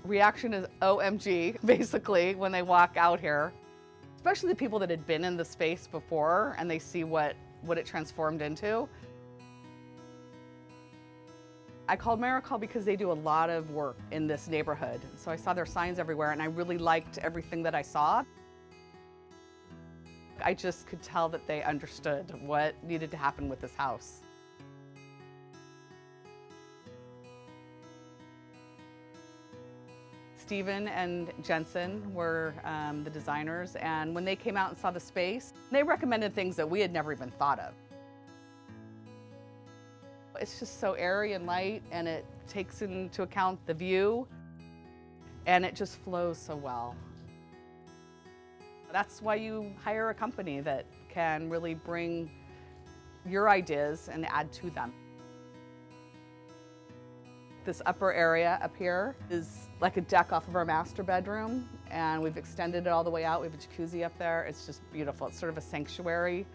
reaction is OMG, basically, when they walk out here. Especially the people that had been in the space before and they see what it transformed into. I called Maricall because they do a lot of work in this neighborhood. So I saw their signs everywhere and I really liked everything that I saw. I just could tell that they understood what needed to happen with this house. Stephen and Jensen were the designers, and when they came out and saw the space, they recommended things that we had never even thought of. It's just so airy and light, and it takes into account the view, and it just flows so well. That's why you hire a company that can really bring your ideas and add to them. This upper area up here is like a deck off of our master bedroom, and we've extended it all the way out. We have a jacuzzi up there. It's just beautiful. It's sort of a sanctuary.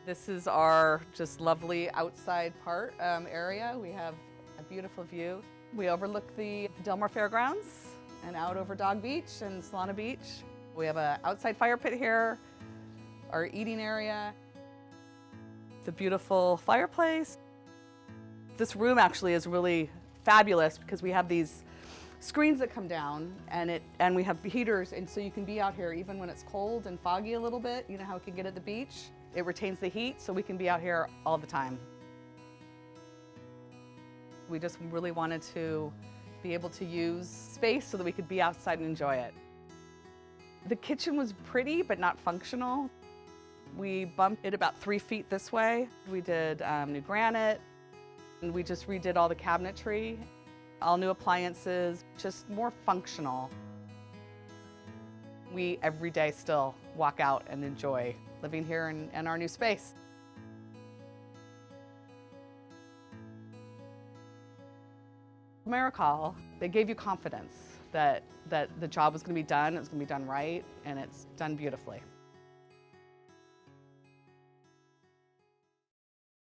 This is our just lovely outside part area. We have a beautiful view. We overlook the Del Mar Fairgrounds and out over Dog Beach and Solana Beach. We have an outside fire pit here, our eating area, the beautiful fireplace. This room actually is really fabulous because we have these screens that come down and we have heaters, and so you can be out here even when it's cold and foggy a little bit. You know how it can get at the beach? It retains the heat, so we can be out here all the time. We just really wanted to be able to use space so that we could be outside and enjoy it. The kitchen was pretty but not functional. We bumped it about 3 feet this way. We did new granite. And we just redid all the cabinetry, all new appliances, just more functional. We every day still walk out and enjoy living here in our new space. Maricall, they gave you confidence that the job was going to be done, it was going to be done right, and it's done beautifully.